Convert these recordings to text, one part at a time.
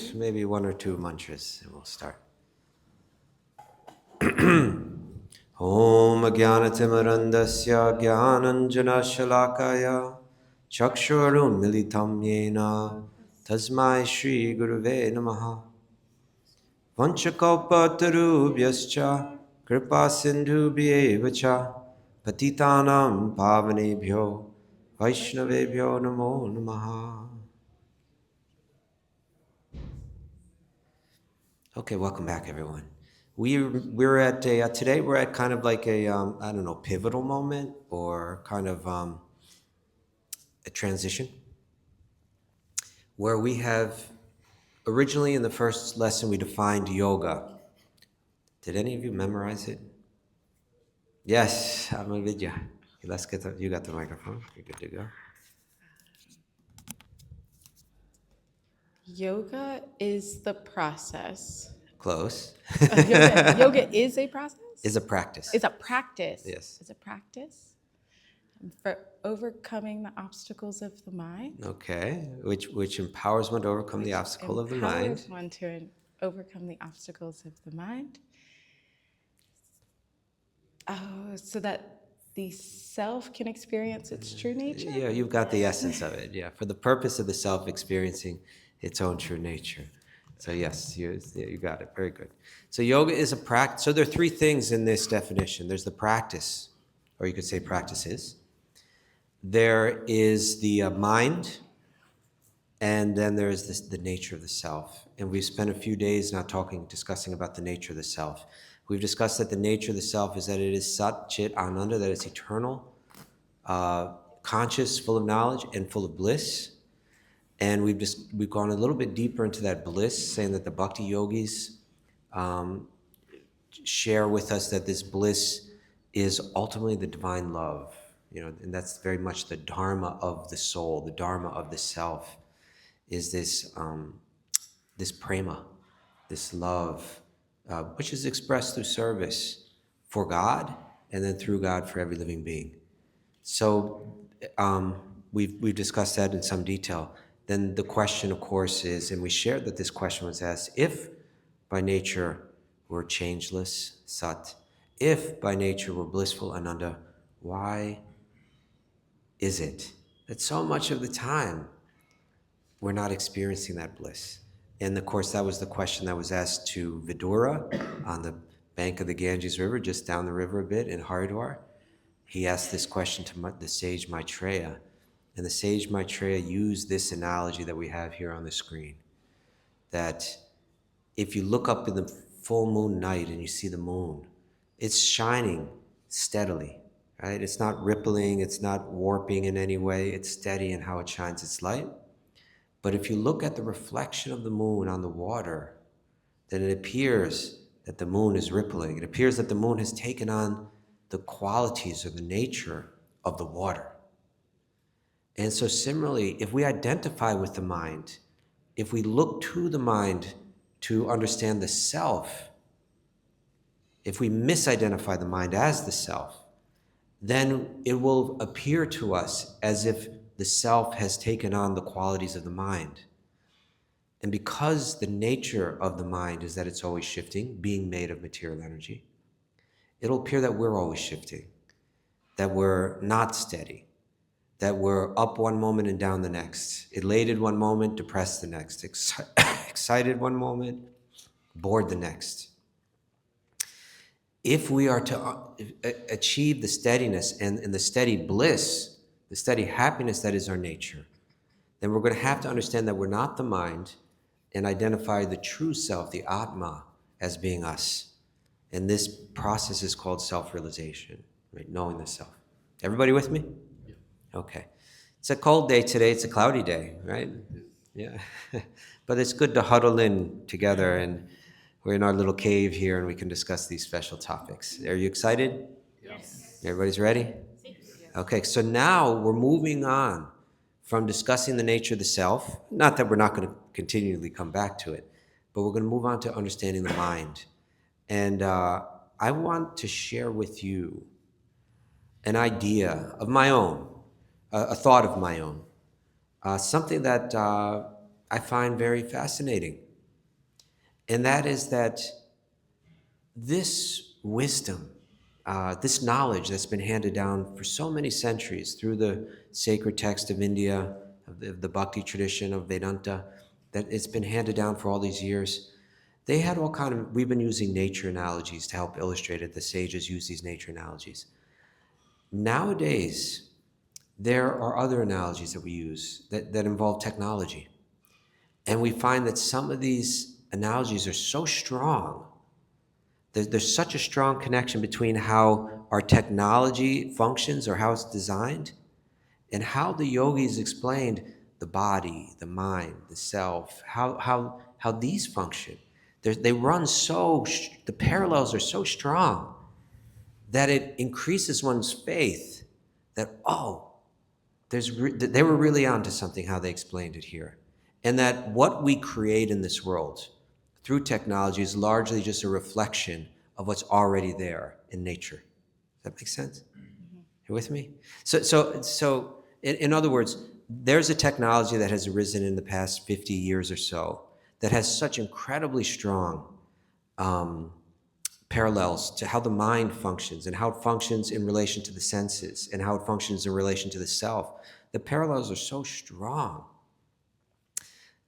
chant maybe one or two mantras and we'll start. Om Jnanatimirandasya Jnananjana Shalakaya Chakshurun Militam Yena Tasmai Shri Guruve Namaha Vanchakalpatarubhyascha Kripa Sindhubhyevacha Patitanam Pavanebhyo Vaishnavebhyo Namo Namaha. Okay, welcome back, everyone. We're at today we're at kind of like a I don't know, pivotal moment or kind of a transition where we have originally in the first lesson we defined yoga. Did any of you memorize it? Yes, I'm a video. Let's get you got the microphone. You're good to go. Yoga is the process. Close. Yoga is a process? Is a practice. It's a practice. Yes. It's a practice for overcoming the obstacles of the mind. Okay, which empowers one to overcome the obstacle of the mind. Empowers one to overcome the obstacles of the mind. Oh, so that the self can experience its true nature? Yeah, you've got the essence of it. Yeah, for the purpose of the self experiencing its own true nature. So yes, you got it. Very good. So yoga is a practice. So there are three things in this definition. There's the practice, or you could say practices. There is the mind, and then there's the nature of the self. And we've spent a few days now discussing about the nature of the self. We've discussed that the nature of the self is that it is Sat, Chit, Ananda, that it's eternal, conscious, full of knowledge, and full of bliss. And we've gone a little bit deeper into that bliss, saying that the bhakti yogis share with us that this bliss is ultimately the divine love, and that's very much the dharma of the soul, the dharma of the self, is this this prema, this love, which is expressed through service for God, and then through God for every living being. So we've discussed that in some detail. Then the question, of course, is, and we shared that this question was asked, if by nature we're changeless, Sat, if by nature we're blissful, Ananda, why is it that so much of the time we're not experiencing that bliss? And of course, that was the question that was asked to Vidura on the bank of the Ganges River, just down the river a bit in Haridwar. He asked this question to the sage Maitreya. And the sage Maitreya used this analogy that we have here on the screen, that if you look up in the full moon night and you see the moon, it's shining steadily, right? It's not rippling, it's not warping in any way, it's steady in how it shines its light. But if you look at the reflection of the moon on the water, then it appears that the moon is rippling. It appears that the moon has taken on the qualities or the nature of the water. And so similarly, if we identify with the mind, if we look to the mind to understand the self, if we misidentify the mind as the self, then it will appear to us as if the self has taken on the qualities of the mind. And because the nature of the mind is that it's always shifting, being made of material energy, it'll appear that we're always shifting, that we're not steady, that we're up one moment and down the next, elated one moment, depressed the next, excited one moment, bored the next. If we are to achieve the steadiness and the steady bliss, the steady happiness that is our nature, then we're going to have to understand that we're not the mind and identify the true self, the Atma, as being us. And this process is called self-realization, right? Knowing the self. Everybody with me? Yeah. Okay. It's a cold day today. It's a cloudy day, right? Yeah. But it's good to huddle in together, and we're in our little cave here and we can discuss these special topics. Are you excited? Yes. Everybody's ready? Yes. Okay, so now we're moving on from discussing the nature of the self. Not that we're not going to continually come back to it, but we're going to move on to understanding the mind. And I want to share with you an idea of my own, a thought of my own, something that I find very fascinating. And that is that this wisdom, this knowledge that's been handed down for so many centuries through the sacred text of India, of the Bhakti tradition of Vedanta, that it's been handed down for all these years. They had all kind of, we've been using nature analogies to help illustrate it. The sages use these nature analogies. Nowadays, there are other analogies that we use that involve technology. And we find that some of these analogies are so strong. There's such a strong connection between how our technology functions or how it's designed and how the yogis explained the body, the mind, the self, how these function. They run so, the parallels are so strong that it increases one's faith that, oh, they were really onto something how they explained it here. And that what we create in this world through technology is largely just a reflection of what's already there in nature. Does that make sense? You with me? So in other words, there's a technology that has arisen in the past 50 years or so that has such incredibly strong parallels to how the mind functions and how it functions in relation to the senses and how it functions in relation to the self. The parallels are so strong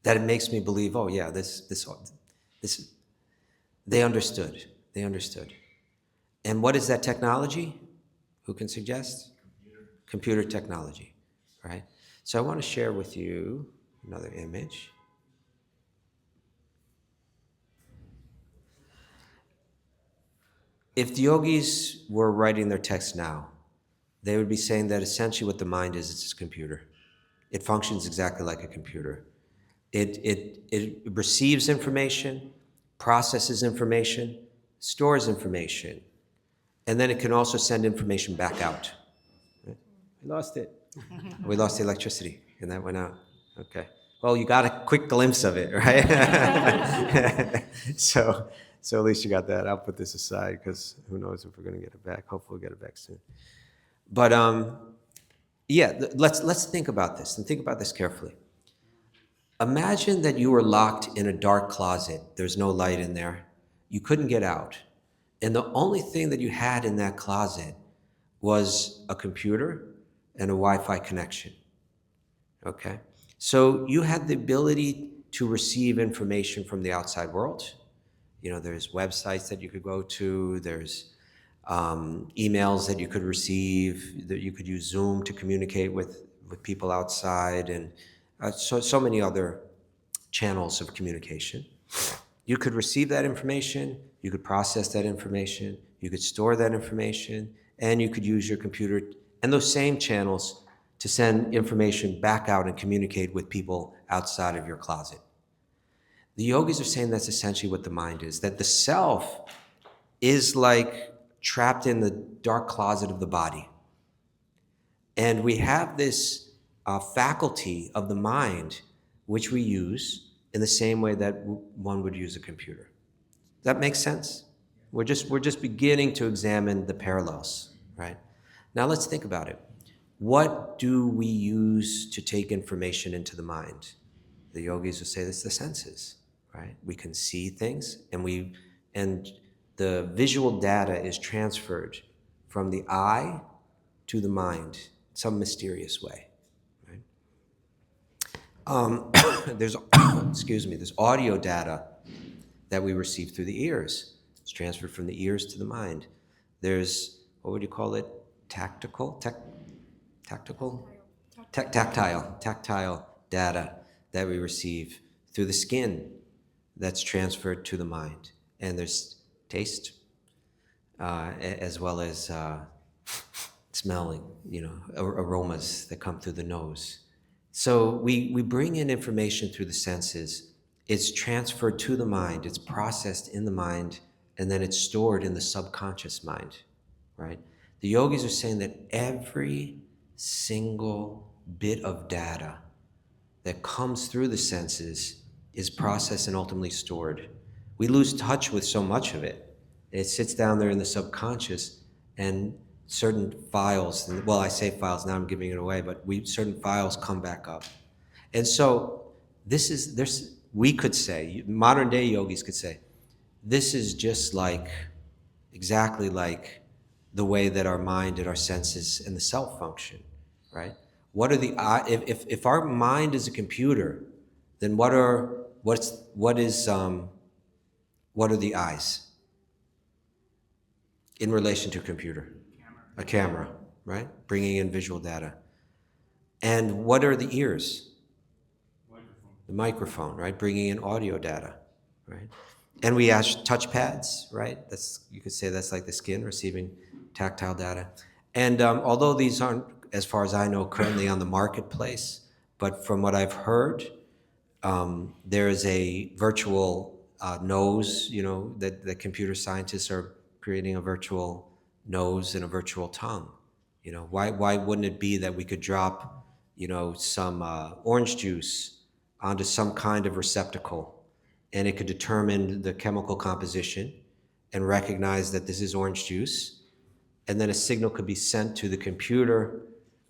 that it makes me believe, oh yeah, this they understood. They understood. And what is that technology? Who can suggest? Computer technology, right? So I want to share with you another image. If the yogis were writing their text now, they would be saying that essentially what the mind is, it's a computer. It functions exactly like a computer. It receives information, processes information, stores information, and then it can also send information back out. Right? We lost it. We lost the electricity, and that went out. Okay. Well, you got a quick glimpse of it, right? So at least you got that. I'll put this aside because who knows if we're going to get it back. Hopefully we'll get it back soon. But yeah, let's think about this and think about this carefully. Imagine that you were locked in a dark closet. There's no light in there. You couldn't get out. And the only thing that you had in that closet was a computer and a Wi-Fi connection. Okay? So you had the ability to receive information from the outside world. You know, there's websites that you could go to, there's emails that you could receive, that you could use Zoom to communicate with people outside, and so many other channels of communication. You could receive that information, you could process that information, you could store that information, and you could use your computer and those same channels to send information back out and communicate with people outside of your closet. The yogis are saying that's essentially what the mind is, that the self is like trapped in the dark closet of the body. And we have this faculty of the mind, which we use in the same way that one would use a computer. Does that make sense? We're just beginning to examine the parallels, right? Now let's think about it. What do we use to take information into the mind? The yogis will say it's the senses, right? We can see things, and the visual data is transferred from the eye to the mind in some mysterious way, right? There's there's audio data that we receive through the ears. It's transferred from the ears to the mind. There's, what would you call it? Tactile data that we receive through the skin that's transferred to the mind. And there's taste, as well as smelling, aromas that come through the nose. So we bring in information through the senses. It's transferred to the mind, it's processed in the mind, and then it's stored in the subconscious mind, right? The yogis are saying that every single bit of data that comes through the senses is processed and ultimately stored. We lose touch with so much of it. It sits down there in the subconscious, and certain files, well, I say files, now I'm giving it away, but certain files come back up. And so there's we could say, modern day yogis could say, this is just like, exactly like the way that our mind and our senses and the self function, right? What are the, if our mind is a computer, then what are the eyes in relation to a computer? A camera, right? Bringing in visual data. And what are the ears? The microphone, right? Bringing in audio data, right? And we have touch pads, right? You could say that's like the skin receiving tactile data. And although these aren't, as far as I know, currently on the marketplace, but from what I've heard, there is a virtual nose, that computer scientists are creating a virtual nose and a virtual tongue. Why wouldn't it be that we could drop, some orange juice onto some kind of receptacle, and it could determine the chemical composition and recognize that this is orange juice, and then a signal could be sent to the computer,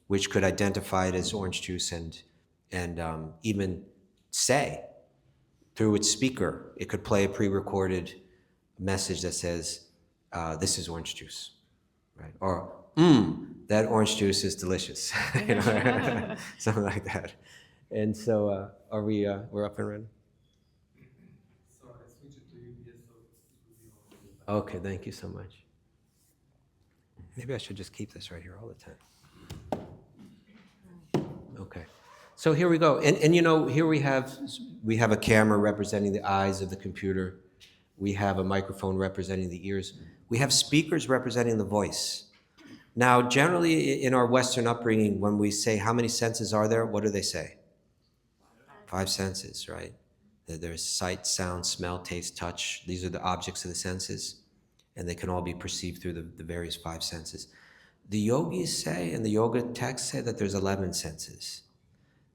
which could identify it as orange juice, and even say through its speaker, it could play a pre-recorded message that says, "This is orange juice," right? Or, that orange juice is delicious," something like that. And so, we're up and running. So I switch it to UBS, so it will be all. Okay, thank you so much. Maybe I should just keep this right here all the time. Okay. So here we go. And here we have a camera representing the eyes of the computer. We have a microphone representing the ears. We have speakers representing the voice. Now, generally in our Western upbringing, when we say how many senses are there, what do they say? 5 senses, right? There's sight, sound, smell, taste, touch. These are the objects of the senses, and they can all be perceived through the various 5 senses. The yogis say, and the yoga texts say, that there's 11 senses.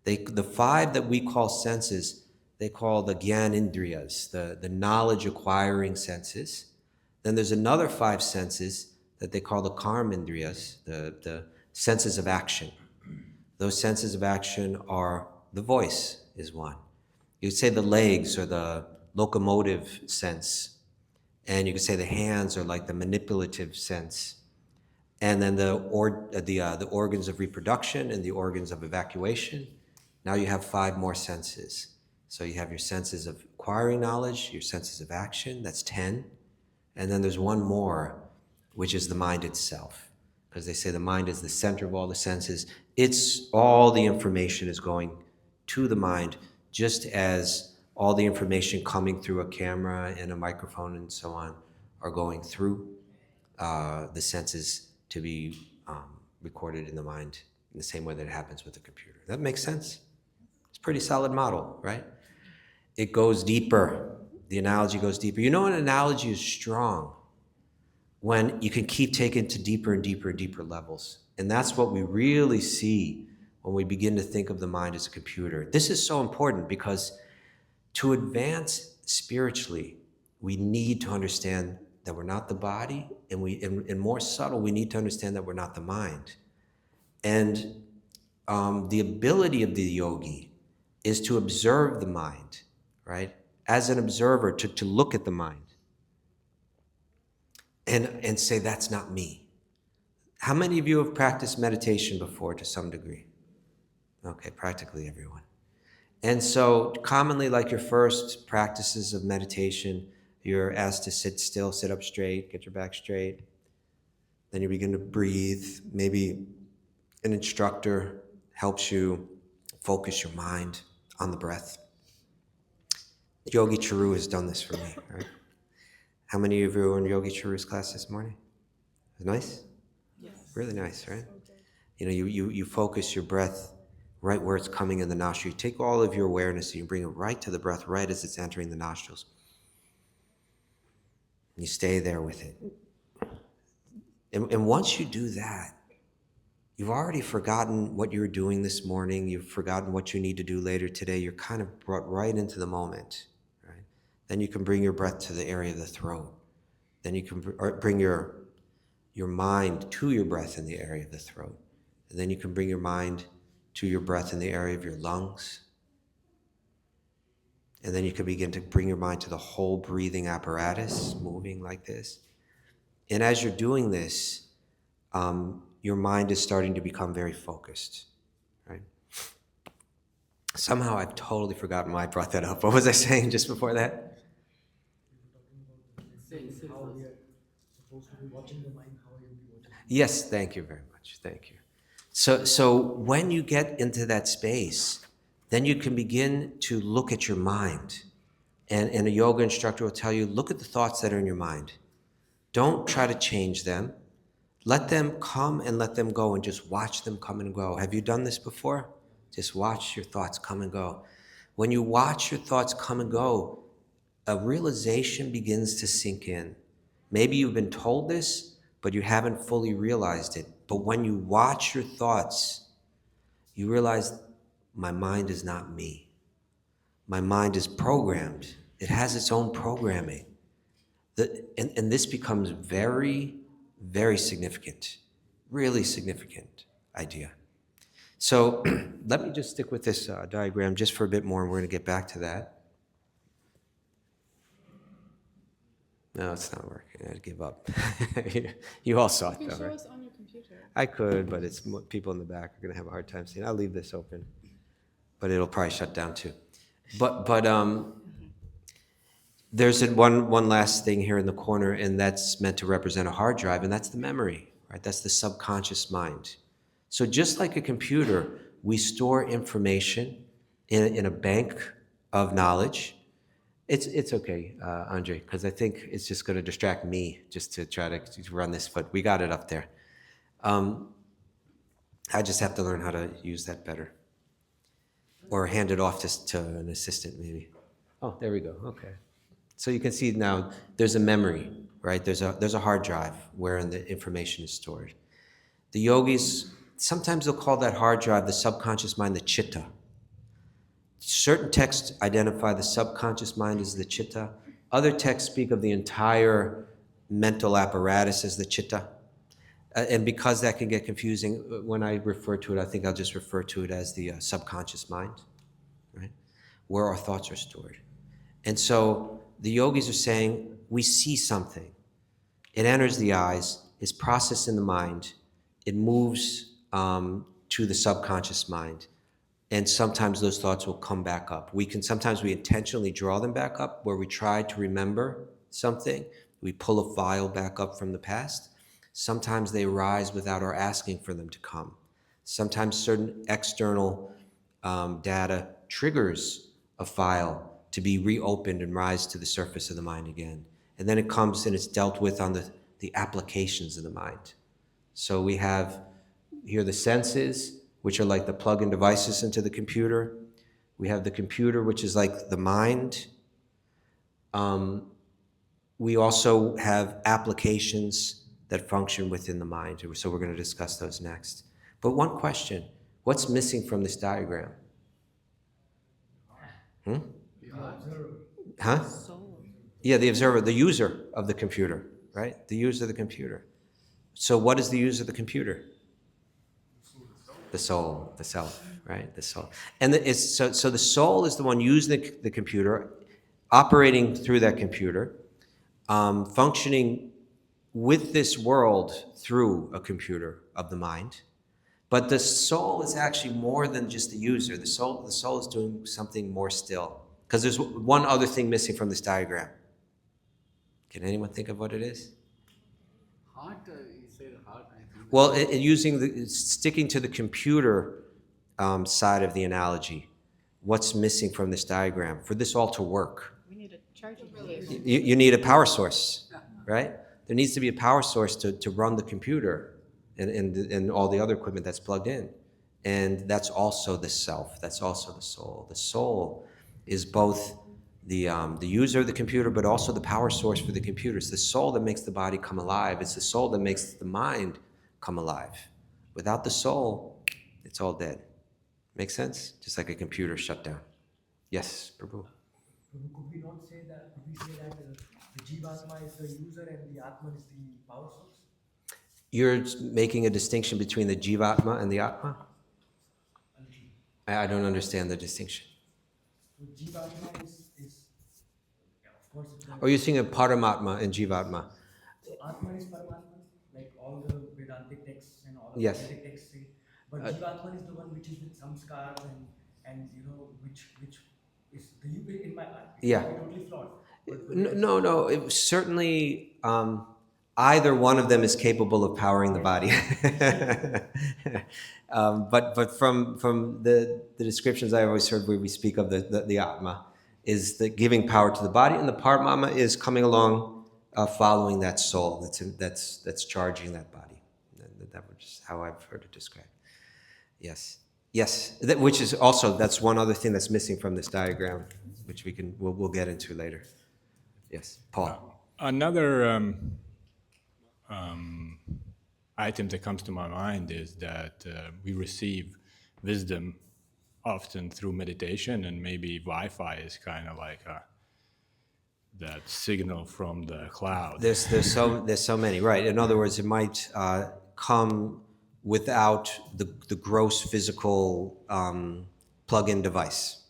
The 5 that we call senses, they call the gyanindriyas, the knowledge acquiring senses. Then there's another 5 senses that they call the karmindriyas, the senses of action. Those senses of action are, the voice is one. You could say the legs are the locomotive sense, and you could say the hands are like the manipulative sense. And then the organs of reproduction and the organs of evacuation. Now you have 5 more senses. So you have your senses of acquiring knowledge, your senses of action, that's 10. And then there's one more, which is the mind itself. Because they say the mind is the center of all the senses. It's all the information is going to the mind, just as all the information coming through a camera and a microphone and so on are going through the senses to be recorded in the mind in the same way that it happens with a computer. That makes sense? It's a pretty solid model, right? It goes deeper. The analogy goes deeper. You know, an analogy is strong when you can keep taking it to deeper and deeper and deeper levels. And that's what we really see when we begin to think of the mind as a computer. This is so important because to advance spiritually, we need to understand that we're not the body, and more subtle, we need to understand that we're not the mind. And the ability of the yogi is to observe the mind, right? As an observer, to look at the mind and say, that's not me. How many of you have practiced meditation before to some degree? Okay, practically everyone. And so commonly, like your first practices of meditation, you're asked to sit still, sit up straight, get your back straight. Then you begin to breathe. Maybe an instructor helps you focus your mind on the breath. Yogi Charu has done this for me, right? How many of you were in Yogi Charu's class this morning? It was nice? Yes. Really nice, right? You focus your breath right where it's coming in the nostril. You take all of your awareness and you bring it right to the breath, right as it's entering the nostrils. And you stay there with it. And once you do that, you've already forgotten what you were doing this morning. You've forgotten what you need to do later today. You're kind of brought right into the moment, right? Then you can bring your breath to the area of the throat. Then you can bring your mind to your breath in the area of the throat. And then you can bring your mind to your breath in the area of your lungs. And then you can begin to bring your mind to the whole breathing apparatus, moving like this. And as you're doing this, your mind is starting to become very focused, right? Somehow I've totally forgotten why I brought that up. What was I saying just before that? How we are supposed to be watching the mind, how you be watching. Yes, thank you very much. Thank you. So when you get into that space, then you can begin to look at your mind. And a yoga instructor will tell you, look at the thoughts that are in your mind. Don't try to change them. Let them come and let them go and just watch them come and go. Have you done this before? Just watch your thoughts come and go. When you watch your thoughts come and go, a realization begins to sink in. Maybe you've been told this, but you haven't fully realized it. But when you watch your thoughts, you realize my mind is not me. My mind is programmed. It has its own programming. And this becomes very, very significant, really significant idea. So let me just stick with this diagram just for a bit more, and we're going to get back to that. No, it's not working. I'd give up. You all saw it, You though, can show right? us on your computer. I could, but it's people in the back are going to have a hard time seeing. I'll leave this open, but it'll probably shut down too. But there's one last thing here in the corner, and that's meant to represent a hard drive, and that's the memory, right? That's the subconscious mind. So just like a computer, we store information in a bank of knowledge. It's okay, Andre, because I think it's just going to distract me just to try to run this, but we got it up there. I just have to learn how to use that better. Or hand it off to an assistant, maybe. Oh, there we go, okay. So you can see now there's a memory, right? There's a hard drive wherein the information is stored. The yogis, sometimes they'll call that hard drive, the subconscious mind, the chitta. Certain texts identify the subconscious mind as the chitta. Other texts speak of the entire mental apparatus as the chitta. And because that can get confusing, when I refer to it, I think I'll just refer to it as the subconscious mind, right? Where our thoughts are stored. And so the yogis are saying, we see something. It enters the eyes, is processed in the mind, it moves to the subconscious mind. And sometimes those thoughts will come back up. Sometimes we intentionally draw them back up where we try to remember something. We pull a file back up from the past. Sometimes they rise without our asking for them to come. Sometimes certain external data triggers a file to be reopened and rise to the surface of the mind again. And then it comes and it's dealt with on the applications of the mind. So we have here the senses, which are like the plug-in devices into the computer. We have the computer, which is like the mind. We also have applications that function within the mind. So we're going to discuss those next. But one question, what's missing from this diagram? Huh? Soul. Yeah, the observer, the user of the computer, right? The user of the computer. So what is the user of the computer? The soul, the self, right? The soul. And so the soul is the one using the computer, operating through that computer, functioning with this world through a computer of the mind. But the soul is actually more than just the user. The soul is doing something more still. Because there's one other thing missing from this diagram. Can anyone think of what it is? Heart, you said heart, I think. Well, sticking to the computer side of the analogy, what's missing from this diagram? For this all to work, We need a charging case. you need a power source, right? There needs to be a power source to run the computer and all the other equipment that's plugged in. And that's also the self. That's also the soul. The soul is both the user of the computer, but also the power source for the computer. It's the soul that makes the body come alive. It's the soul that makes the mind come alive. Without the soul, it's all dead. Make sense? Just like a computer shut down. Yes, Prabhu. Could we not say that? Could we say that the Jivatma is the user and the Atman is the power source? You're making a distinction between the Jivatma and the Atma? I don't understand the distinction. So Jivatma is What's the Or you're thinking of Paramatma and Jivatma? So Atman is Paramatman, like all the Vedantic texts and all of Yes. the Vedic texts say. But Jivatman is the one which is with samskars and which is the in my it Yeah. might be totally flawed. But the way I see No, no. Certainly, either one of them is capable of powering the body. But from the descriptions I always heard where we speak of the Atma, is the giving power to the body, and the Paramatma is coming along, following that soul that's charging that body. That was how I've heard it described. Yes, yes. Which is also, that's one other thing that's missing from this diagram, which we'll get into later. Yes, Paul. Another item that comes to my mind is that we receive wisdom often through meditation, and maybe Wi-Fi is kind of like that signal from the cloud. There's so many, right? In other words, it might come without the gross physical plug-in device.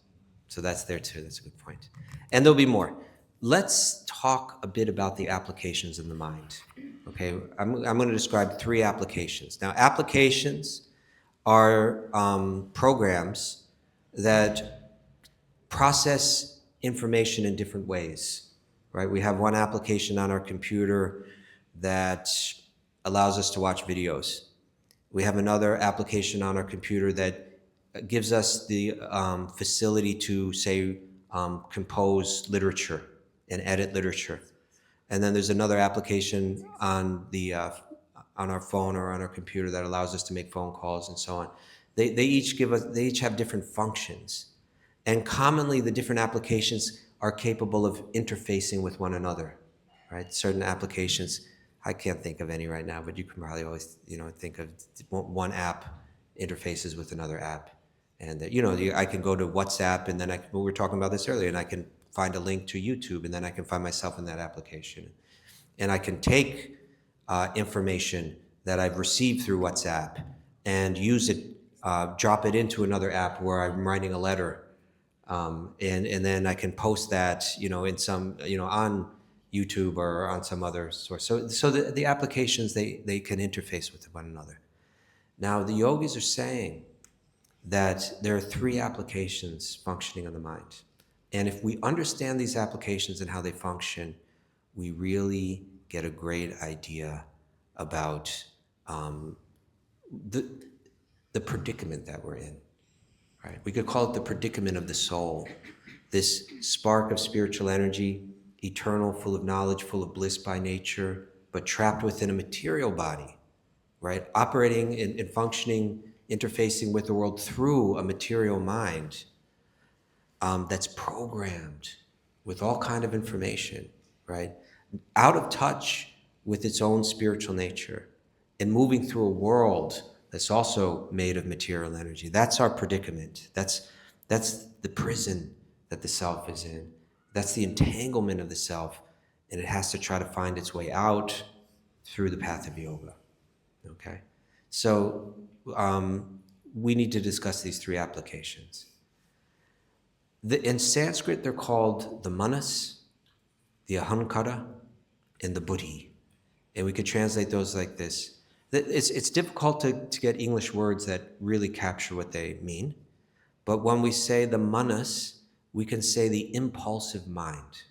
So that's there too. That's a good point. And there'll be more. Let's talk a bit about the applications in the mind. Okay, I'm going to describe 3 applications. Now, applications are programs that process information in different ways, right? We have one application on our computer that allows us to watch videos. We have another application on our computer that gives us the facility to, say, compose literature and edit literature. And then there's another application on our phone or on our computer that allows us to make phone calls and so on. They each have different functions. And commonly, the different applications are capable of interfacing with one another, right? Certain applications, I can't think of any right now, but you can probably always, think of one app interfaces with another app. And, I can go to WhatsApp, and then we were talking about this earlier, and I can find a link to YouTube, and then I can find myself in that application. And I can take information that I've received through WhatsApp and use it, drop it into another app where I'm writing a letter, and then I can post that, in some, on YouTube or on some other source. So the applications, they can interface with one another. Now, the yogis are saying that there are 3 applications functioning in the mind. And if we understand these applications and how they function, we really get a great idea about the predicament that we're in. Right? We could call it the predicament of the soul. This spark of spiritual energy, eternal, full of knowledge, full of bliss by nature, but trapped within a material body, right? Operating and functioning, interfacing with the world through a material mind that's programmed with all kind of information, right? Out of touch with its own spiritual nature and moving through a world that's also made of material energy. That's our predicament. That's the prison that the self is in. That's the entanglement of the self, and it has to try to find its way out through the path of yoga. Okay? So we need to discuss these 3 applications. In Sanskrit, they're called the manas, the ahankara, and the buddhi. And we could translate those like this. It's difficult to get English words that really capture what they mean. But when we say the manas, we can say the impulsive mind.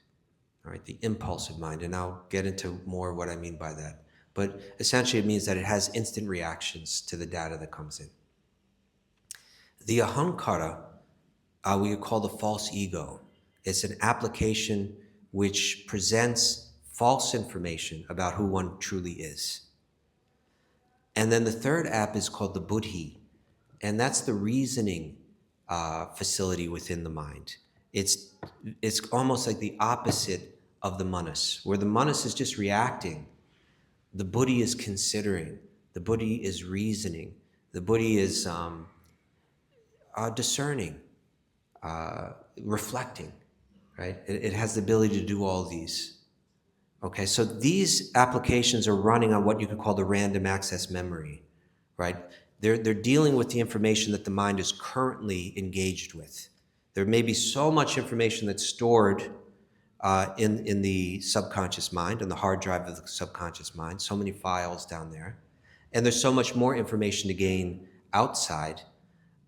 All right, the impulsive mind. And I'll get into more what I mean by that. But essentially it means that it has instant reactions to the data that comes in. The ahankara, we could call the false ego. It's an application which presents false information about who one truly is. And then the third app is called the buddhi, and that's the reasoning facility within the mind. It's almost like the opposite of the manas, where the manas is just reacting. The buddhi is considering. The buddhi is reasoning. The buddhi is discerning, reflecting, right? It has the ability to do all these. Okay, so these applications are running on what you could call the random access memory, right? They're dealing with the information that the mind is currently engaged with. There may be so much information that's stored in the subconscious mind, in the hard drive of the subconscious mind, so many files down there. And there's so much more information to gain outside.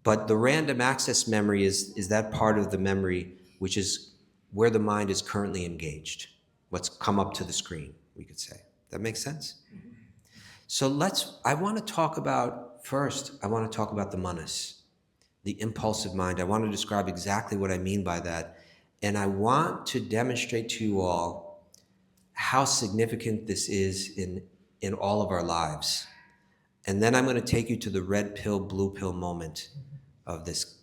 But the random access memory is that part of the memory which is where the mind is currently engaged, what's come up to the screen, we could say. That makes sense? So I want to talk about the manas, the impulsive mind. I want to describe exactly what I mean by that. And I want to demonstrate to you all how significant this is in all of our lives. And then I'm going to take you to the red pill, blue pill moment of this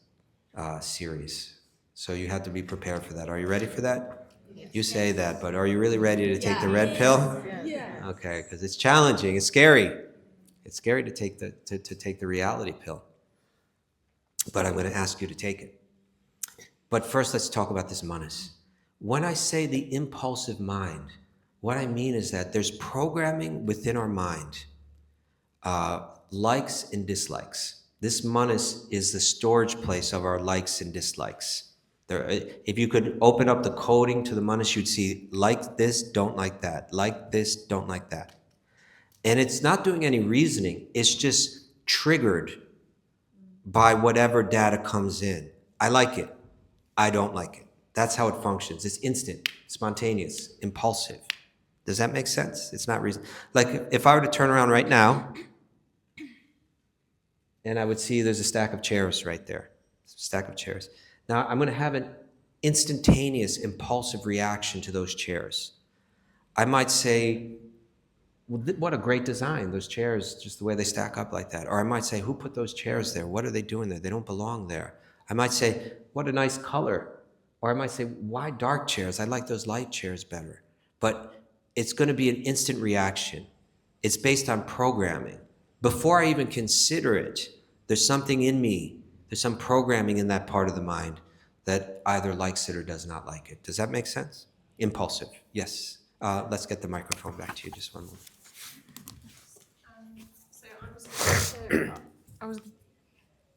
series. So you have to be prepared for that. Are you ready for that? Yes. You say that, but are you really ready to take the red pill? Yes. Okay, because it's challenging. It's scary. It's scary to take the reality pill. But I'm going to ask you to take it. But first, let's talk about this manas. When I say the impulsive mind, what I mean is that there's programming within our mind, likes and dislikes. This manas is the storage place of our likes and dislikes. If you could open up the coding to the manas, you'd see like this, don't like that. Like this, don't like that. And it's not doing any reasoning. It's just triggered by whatever data comes in. I like it. I don't like it. That's how it functions. It's instant, spontaneous, impulsive. Does that make sense? It's not reason. Like if I were to turn around right now, and I would see there's a stack of chairs right there. Stack of chairs. Now I'm going to have an instantaneous, impulsive reaction to those chairs. I might say, well, what a great design, those chairs, just the way they stack up like that. Or I might say, who put those chairs there? What are they doing there? They don't belong there. I might say, what a nice color. Or I might say, why dark chairs? I like those light chairs better. But it's going to be an instant reaction. It's based on programming. Before I even consider it, there's something in me, there's some programming in that part of the mind that either likes it or does not like it. Does that make sense? Impulsive, yes. Let's get the microphone back to you, just one moment. I was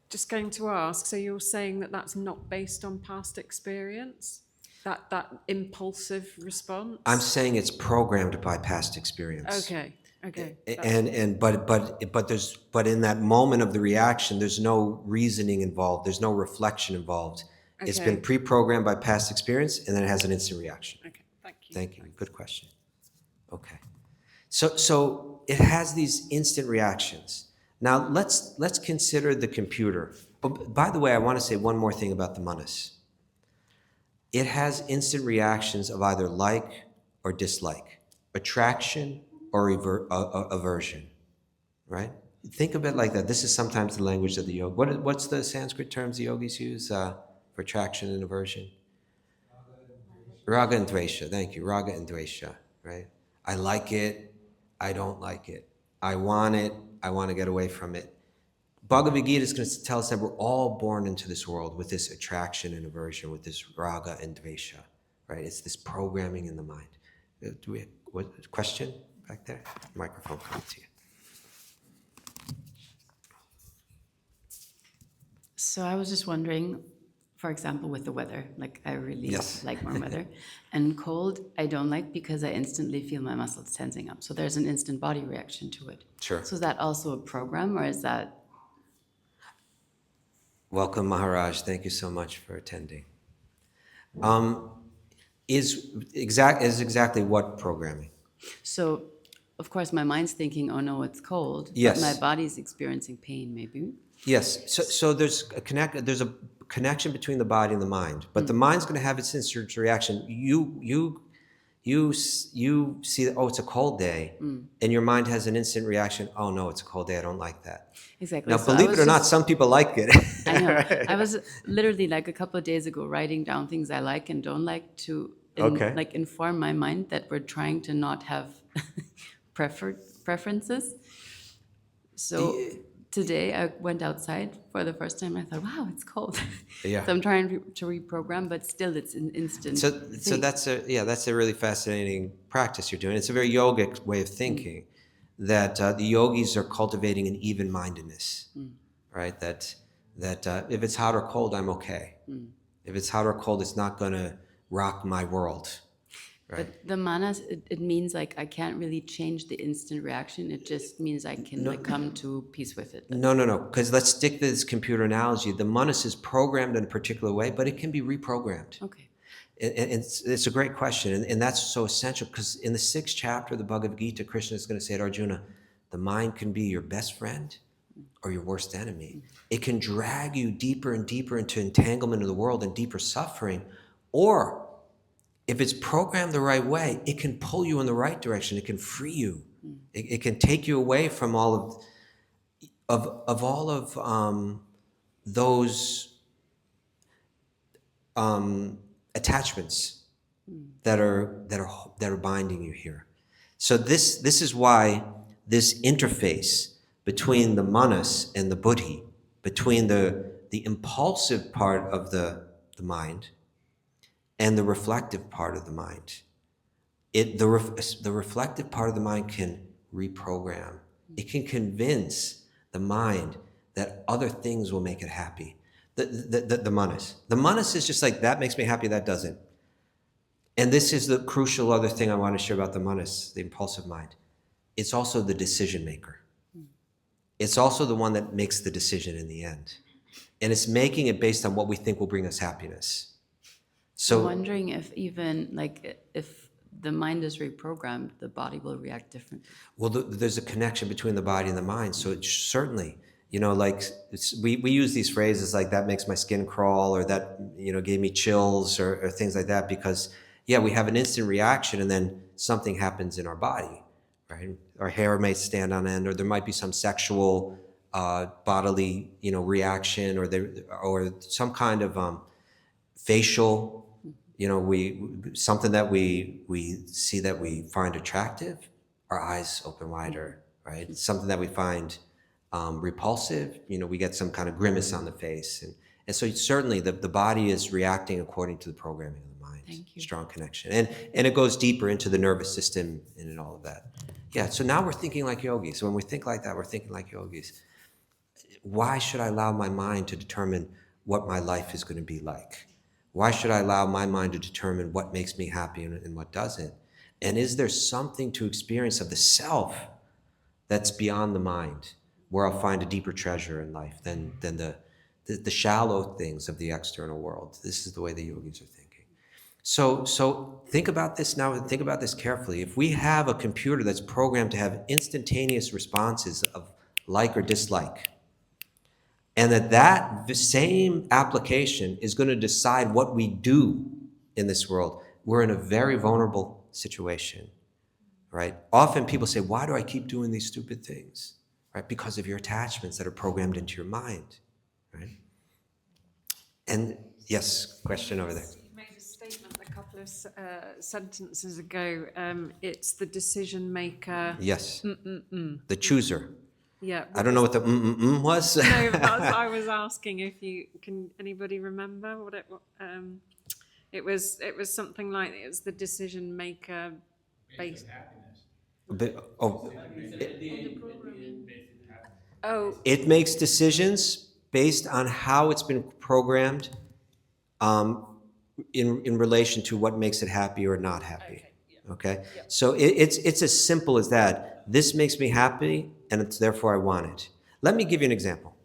just going to ask, so you're saying that that's not based on past experience? That impulsive response? I'm saying it's programmed by past experience. Okay. But in that moment of the reaction, there's no reasoning involved. There's no reflection involved. Okay. It's been pre-programmed by past experience, and then it has an instant reaction. Okay, thank you. Thank you. Good question. Okay, so it has these instant reactions. Now let's consider the computer. Oh, by the way, I want to say one more thing about the manas. It has instant reactions of either like or dislike, attraction or aversion, right? Think of it like that. This is sometimes the language of the yoga. What's the Sanskrit terms the yogis use for attraction and aversion? Raga and dvesha. Thank you. Raga and dvesha, right? I like it. I don't like it. I want it. I want to get away from it. Bhagavad Gita is going to tell us that we're all born into this world with this attraction and aversion, with this raga and dvesha, right? It's this programming in the mind. Do we what question back there? Microphone coming to you. So I was just wondering, for example, with the weather, like I really Yes. like warm weather, and cold I don't like because I instantly feel my muscles tensing up. So there's an instant body reaction to it. Sure. So is that also a program, or is that? Welcome, Maharaj. Thank you so much for attending. Is exactly what programming? So, of course, my mind's thinking, "Oh no, it's cold." Yes. But my body's experiencing pain, maybe. Yes. So there's a connection between the body and the mind, but the mind's going to have its instant reaction. You see that, oh, it's a cold day, and your mind has an instant reaction. Oh no, it's a cold day. I don't like that. Exactly. Now, So believe it or not, some people like it. I know. Right. I was literally like a couple of days ago writing down things I like and don't like to inform my mind that we're trying to not have preferences. So today I went outside for the first time. I thought, wow, it's cold. Yeah. So I'm trying to reprogram, but still it's an instant. So thing. that's a really fascinating practice you're doing. It's a very yogic way of thinking. That the yogis are cultivating an even-mindedness, right? That if it's hot or cold, I'm okay. If it's hot or cold, it's not going to rock my world. right? But the manas, it means like I can't really change the instant reaction. It just means I can like come to peace with it. No, because let's stick to this computer analogy. The manas is programmed in a particular way, but it can be reprogrammed. Okay. And it's a great question, and that's so essential, because in the 6th chapter of the Bhagavad Gita, Krishna is going to say to Arjuna, the mind can be your best friend or your worst enemy. It can drag you deeper and deeper into entanglement of the world and deeper suffering, or if it's programmed the right way, it can pull you in the right direction. It can free you. It can take you away from all of those attachments that are binding you here. So this is why this interface between the manas and the buddhi, between the impulsive part of the mind and the reflective part of the mind, the reflective part of the mind can reprogram. It can convince the mind that other things will make it happy. The manas. The manas is just like, that makes me happy, that doesn't. And this is the crucial other thing I want to share about the manas, the impulsive mind. It's also the decision maker. It's also the one that makes the decision in the end. And it's making it based on what we think will bring us happiness. So I'm wondering if even like if the mind is reprogrammed, the body will react differently. well, there's a connection between the body and the mind. So it certainly, like we use these phrases like, that makes my skin crawl, or that, gave me chills, or things like that, because we have an instant reaction and then something happens in our body, right? Our hair may stand on end, or there might be some sexual bodily, reaction, or some kind of facial, something that we see that we find attractive, our eyes open wider, right? Something that we find repulsive, we get some kind of grimace on the face. And so certainly the body is reacting according to the programming of the mind. Thank you. Strong connection. And it goes deeper into the nervous system and all of that. Yeah, so now we're thinking like yogis. So when we think like that, we're thinking like yogis. Why should I allow my mind to determine what my life is going to be like? Why should I allow my mind to determine what makes me happy and what doesn't? And is there something to experience of the self that's beyond the mind, where I'll find a deeper treasure in life than the shallow things of the external world? This is the way the yogis are thinking. So think about this now, and think about this carefully. If we have a computer that's programmed to have instantaneous responses of like or dislike, and the same application is going to decide what we do in this world, we're in a very vulnerable situation, right? Often people say, why do I keep doing these stupid things? Right? Because of your attachments that are programmed into your mind, right? And yes, question over there. You made a statement a couple of sentences ago. It's the decision maker. Yes, the chooser. Yeah. I don't know what the was. No, I was asking if anybody remember what it was something like, it was the decision maker based. But, Oh, it makes decisions based on how it's been programmed in relation to what makes it happy or not happy. Okay? So it's as simple as that. This makes me happy, and it's therefore I want it. Let me give you an example.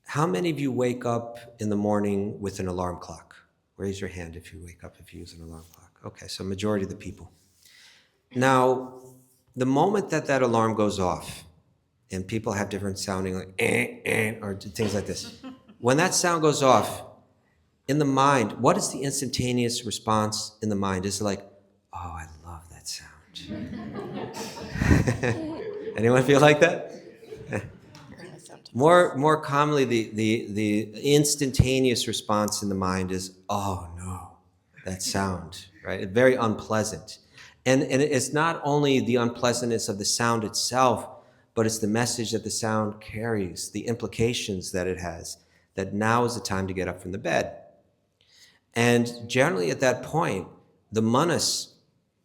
How many of you wake up in the morning with an alarm clock? Raise your hand if you wake up, if you use an alarm clock. Okay, so majority of the people. Now, the moment that alarm goes off, and people have different sounding, like or things like this. When that sound goes off, in the mind, what is the instantaneous response in the mind? Is it like, oh, I love that sound. Anyone feel like that? More commonly, the instantaneous response in the mind is, oh no, that sound, right? It's very unpleasant. And it's not only the unpleasantness of the sound itself, but it's the message that the sound carries, the implications that it has, that now is the time to get up from the bed. And generally at that point, the manas,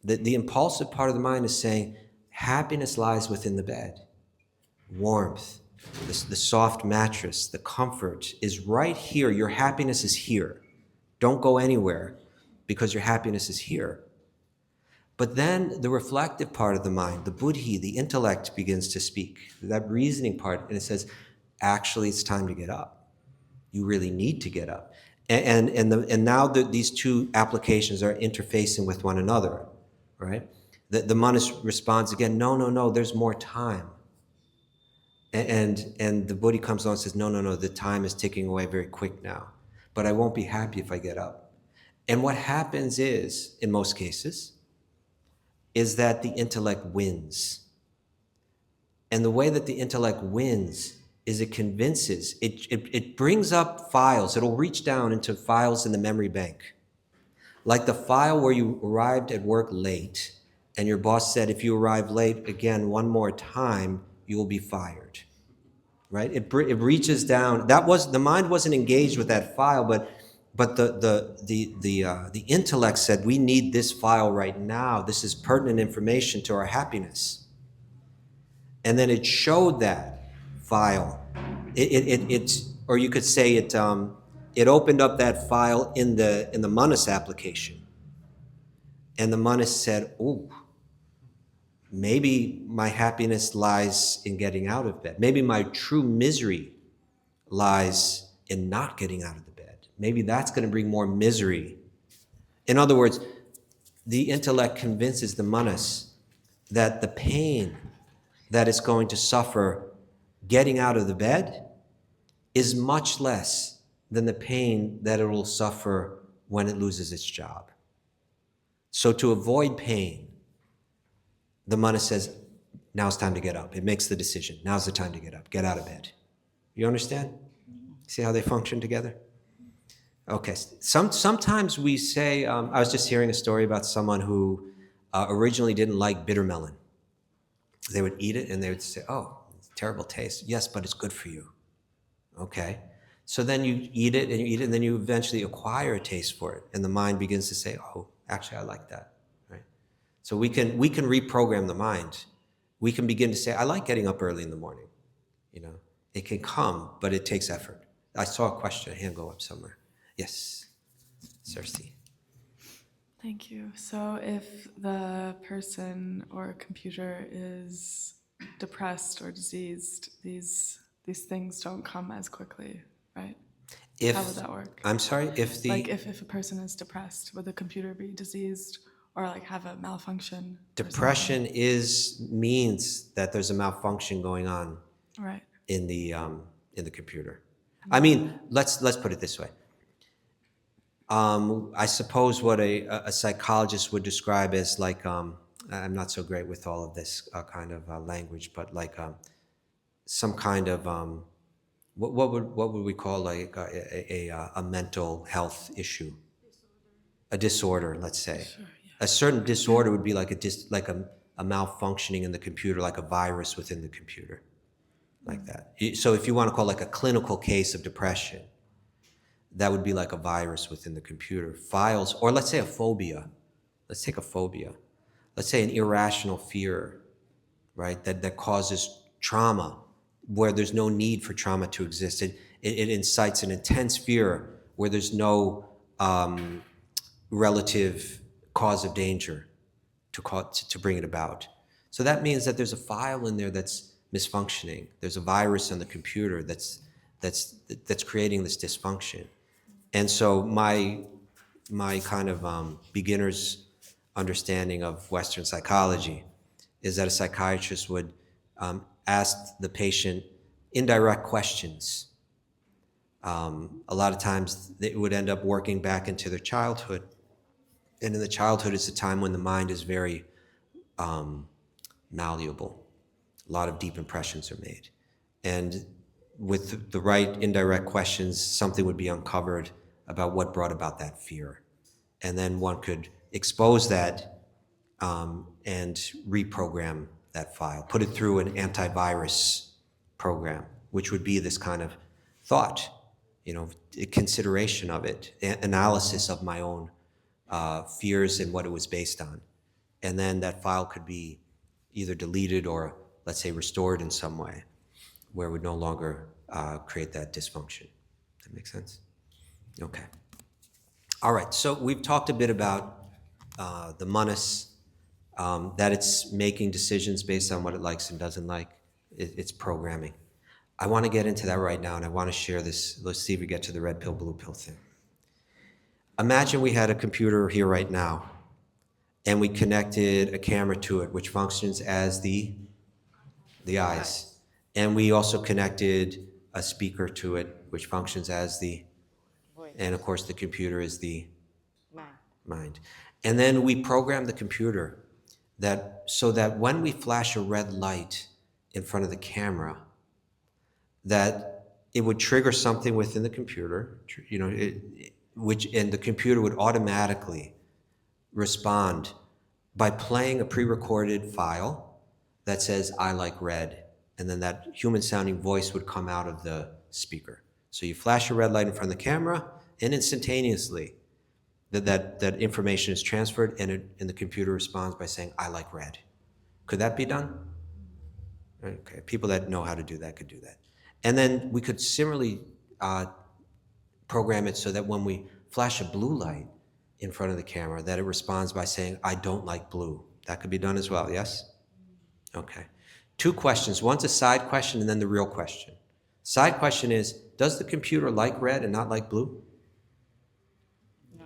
the impulsive part of the mind is saying, happiness lies within the bed. Warmth, the soft mattress, the comfort is right here. Your happiness is here. Don't go anywhere, because your happiness is here. But then the reflective part of the mind, the buddhi, the intellect, begins to speak. That reasoning part, and it says, actually, it's time to get up. You really need to get up. And now these two applications are interfacing with one another, right? The manas responds again, no, there's more time. And the buddhi comes on and says, no, the time is ticking away very quick now. But I won't be happy if I get up. And what happens is, in most cases, is that the intellect wins. And the way that the intellect wins is it convinces, it brings up files. It'll reach down into files in the memory bank. Like the file where you arrived at work late, and your boss said, if you arrive late again one more time, you will be fired. Right? It reaches down. The mind wasn't engaged with that file, but the intellect said, we need this file right now. This is pertinent information to our happiness. And then it showed that file. Or you could say it opened up that file in the manas application. And the manas said, oh, maybe my happiness lies in getting out of bed. Maybe my true misery lies in not getting out of the bed. Maybe that's going to bring more misery. In other words, the intellect convinces the manas that the pain that it's going to suffer getting out of the bed is much less than the pain that it will suffer when it loses its job. So to avoid pain, the manas says, now it's time to get up. It makes the decision. Now's the time to get up. Get out of bed. You understand? See how they function together? Okay. Sometimes we say, I was just hearing a story about someone who originally didn't like bitter melon. They would eat it and they would say, oh, it's terrible taste. Yes, but it's good for you. Okay. So then you eat it and you eat it and then you eventually acquire a taste for it. And the mind begins to say, oh, actually, I like that. Right? So we can reprogram the mind. We can begin to say, I like getting up early in the morning. You know, it can come, but it takes effort. I saw a question, a hand go up somewhere. Yes, Cersei. Thank you. So if the person or computer is depressed or diseased, these things don't come as quickly, right? How would that work? I'm sorry, if the... Like if a person is depressed, would the computer be diseased or like have a malfunction? Depression means that there's a malfunction going on Right. in the computer. I mean, let's put it this way. I suppose what a psychologist would describe as like, I'm not so great with all of this kind of language, but like some kind of, what would we call like a mental health issue? A disorder, let's say. Sure, yeah. A certain disorder would be like a malfunctioning in the computer, like a virus within the computer, like that. So if you want to call like a clinical case of depression, that would be like a virus within the computer. Files, or let's say a phobia. Let's take a phobia. Let's say an irrational fear, right? That causes trauma where there's no need for trauma to exist. It incites an intense fear where there's no relative cause of danger to bring it about. So that means that there's a file in there that's misfunctioning. There's a virus on the computer that's creating this dysfunction. And so my kind of beginner's understanding of Western psychology is that a psychiatrist would ask the patient indirect questions. A lot of times they would end up working back into their childhood. And in the childhood, it's a time when the mind is very malleable. A lot of deep impressions are made. And with the right indirect questions, something would be uncovered about what brought about that fear. And then one could expose that and reprogram that file, put it through an antivirus program, which would be this kind of thought, consideration of it, analysis of my own fears and what it was based on. And then that file could be either deleted or, let's say, restored in some way where it would no longer create that dysfunction. That makes sense? Okay. All right, so we've talked a bit about the manas, that it's making decisions based on what it likes and doesn't like. It's programming. I want to get into that right now, and I want to share this. Let's see if we get to the red pill, blue pill thing. Imagine we had a computer here right now, and we connected a camera to it, which functions as the eyes. And we also connected a speaker to it, which functions as the, and of course the computer is the mind. And then we program the computer so that when we flash a red light in front of the camera, that it would trigger something within the computer, and the computer would automatically respond by playing a pre-recorded file that says, I like red. And then that human-sounding voice would come out of the speaker. So you flash a red light in front of the camera, and instantaneously, that information is transferred, and the computer responds by saying, I like red. Could that be done? Okay, people that know how to do that could do that. And then we could similarly program it so that when we flash a blue light in front of the camera, that it responds by saying, I don't like blue. That could be done as well, yes? Okay. 2 questions. One's a side question and then the real question. Side question is, does the computer like red and not like blue? No.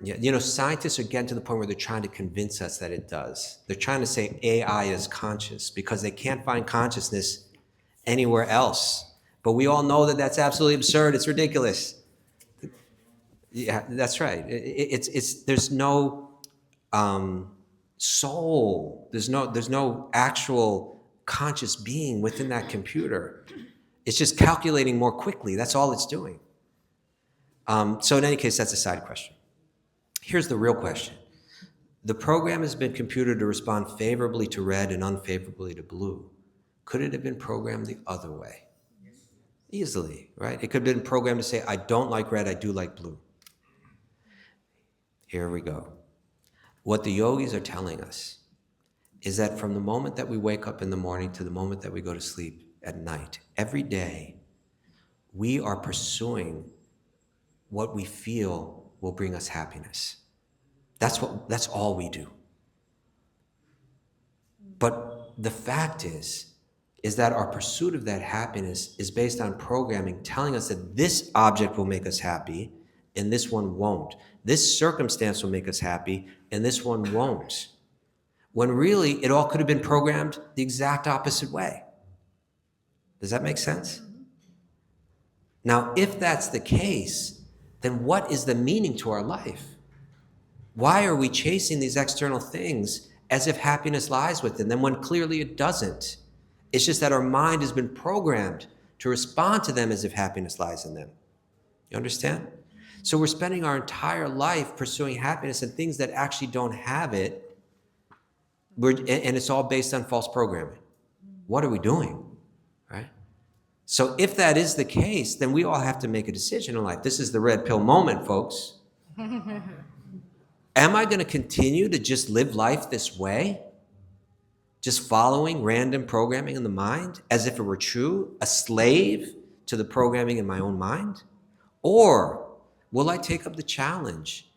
Yeah, scientists are getting to the point where they're trying to convince us that it does. They're trying to say AI is conscious because they can't find consciousness anywhere else. But we all know that that's absolutely absurd. It's ridiculous. Yeah, that's right. There's no soul. There's no actual conscious being within that computer. It's just calculating more quickly. That's all it's doing. So in any case, that's a side question. Here's the real question. The program has been computed to respond favorably to red and unfavorably to blue. Could it have been programmed the other way? Easily, right? It could have been programmed to say, I don't like red, I do like blue. Here we go. What the yogis are telling us is that from the moment that we wake up in the morning to the moment that we go to sleep at night, every day, we are pursuing what we feel will bring us happiness. That's all we do. But the fact is that our pursuit of that happiness is based on programming telling us that this object will make us happy and this one won't. This circumstance will make us happy and this one won't. When really, it all could have been programmed the exact opposite way. Does that make sense? Now, if that's the case, then what is the meaning to our life? Why are we chasing these external things as if happiness lies within them when clearly it doesn't? It's just that our mind has been programmed to respond to them as if happiness lies in them. You understand? So we're spending our entire life pursuing happiness and things that actually don't have it, and it's all based on false programming. What are we doing? Right? So if that is the case, then we all have to make a decision in life. This is the red pill moment, folks. Am I going to continue to just live life this way? Just following random programming in the mind as if it were true, a slave to the programming in my own mind? Or will I take up the challenge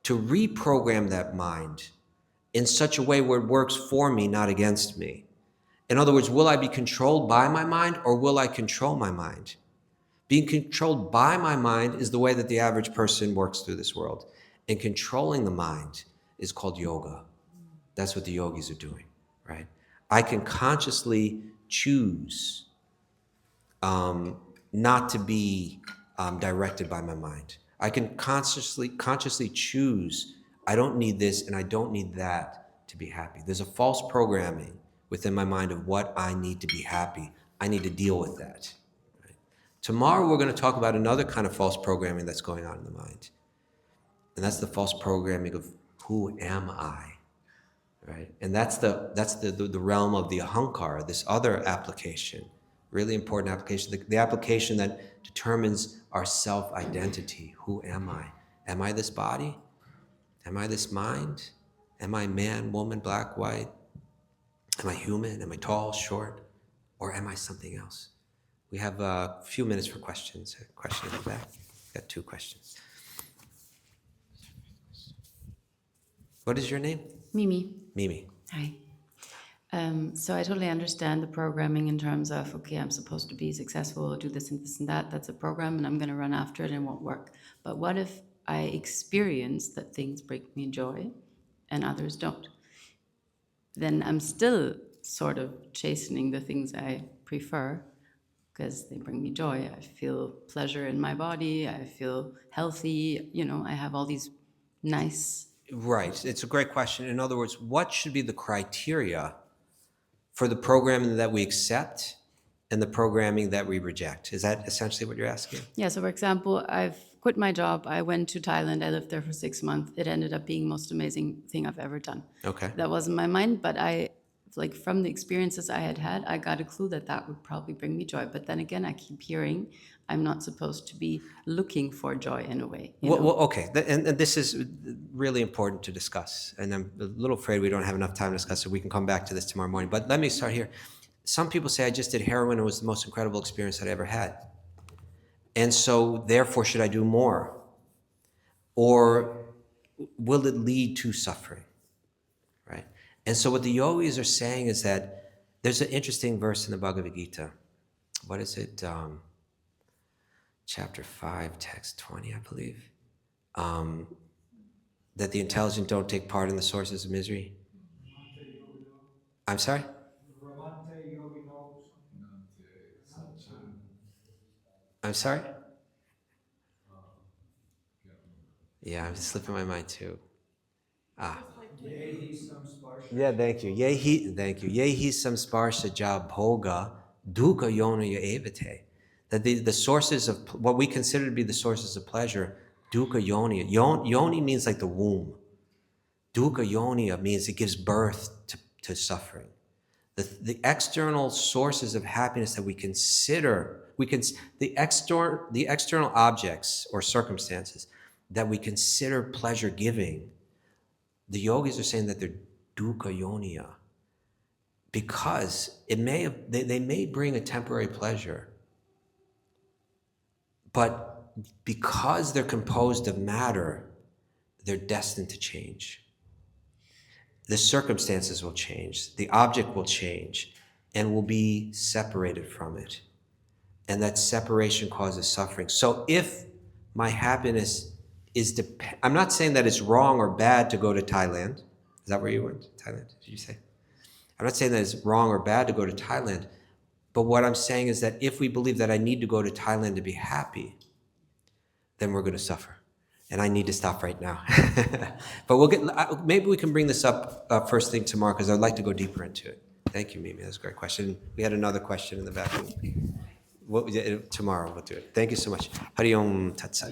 to reprogram that mind in such a way where it works for me, not against me? In other words, will I be controlled by my mind or will I control my mind? Being controlled by my mind is the way that the average person works through this world. And controlling the mind is called yoga. That's what the yogis are doing, right? I can consciously choose not to be directed by my mind. I can consciously choose, I don't need this and I don't need that to be happy. There's a false programming within my mind of what I need to be happy. I need to deal with that. Right? Tomorrow we're going to talk about another kind of false programming that's going on in the mind. And that's the false programming of who am I, right? And that's the realm of the ahankara, this other application, really important application, the application that determines our self-identity. Who am I? Am I this body? Am I this mind? Am I man, woman, black, white? Am I human? Am I tall, short? Or am I something else? We have a few minutes for questions. A question in the back. Got 2 questions. What is your name? Mimi. Mimi. Hi. So I totally understand the programming in terms of, okay, I'm supposed to be successful, do this and this and that. That's a program and I'm going to run after it and it won't work. But what if I experience that things bring me joy and others don't? Then I'm still sort of chastening the things I prefer because they bring me joy. I feel pleasure in my body. I feel healthy. You know, I have all these nice. Right. It's a great question. In other words, what should be the criteria for the programming that we accept and the programming that we reject? Is that essentially what you're asking? Yeah, so for example, I've quit my job. I went to Thailand. I lived there for 6 months. It ended up being the most amazing thing I've ever done. Okay. That wasn't my mind, but like from the experiences I had, I got a clue that that would probably bring me joy. But then again, I keep hearing I'm not supposed to be looking for joy in a way. Well, okay. And this is really important to discuss. And I'm a little afraid we don't have enough time to discuss it. We can come back to this tomorrow morning. But let me start here. Some people say I just did heroin. It was the most incredible experience that I ever had. And so therefore, should I do more? Or will it lead to suffering? Right? And so what the yogis are saying is that there's an interesting verse in the Bhagavad Gita. What is it? Chapter 5, text 20, I believe. That the intelligent don't take part in the sources of misery. I'm sorry? I'm sorry? Yeah, I'm slipping my mind too. Yeah, thank you. Thank you. Yehi samsparsha ja bhoga dukkha yonaya evate. That the sources of what we consider to be the sources of pleasure, dukkha yoni. Yoni means like the womb. Dukkha yoniya means it gives birth to suffering. The external sources of happiness that we consider, the external objects or circumstances that we consider pleasure giving, the yogis are saying that they're dukkha yoniya because they may bring a temporary pleasure, but because they're composed of matter, they're destined to change. The circumstances will change, the object will change, and will be separated from it. And that separation causes suffering. So if my happiness is I'm not saying that it's wrong or bad to go to Thailand. Is that where you went? Thailand, did you say? I'm not saying that it's wrong or bad to go to Thailand. But what I'm saying is that if we believe that I need to go to Thailand to be happy, then we're going to suffer. And I need to stop right now. But maybe we can bring this up first thing tomorrow because I'd like to go deeper into it. Thank you, Mimi. That's a great question. We had another question in the back. Tomorrow we'll do it. Thank you so much. Hari Om Tat Sat.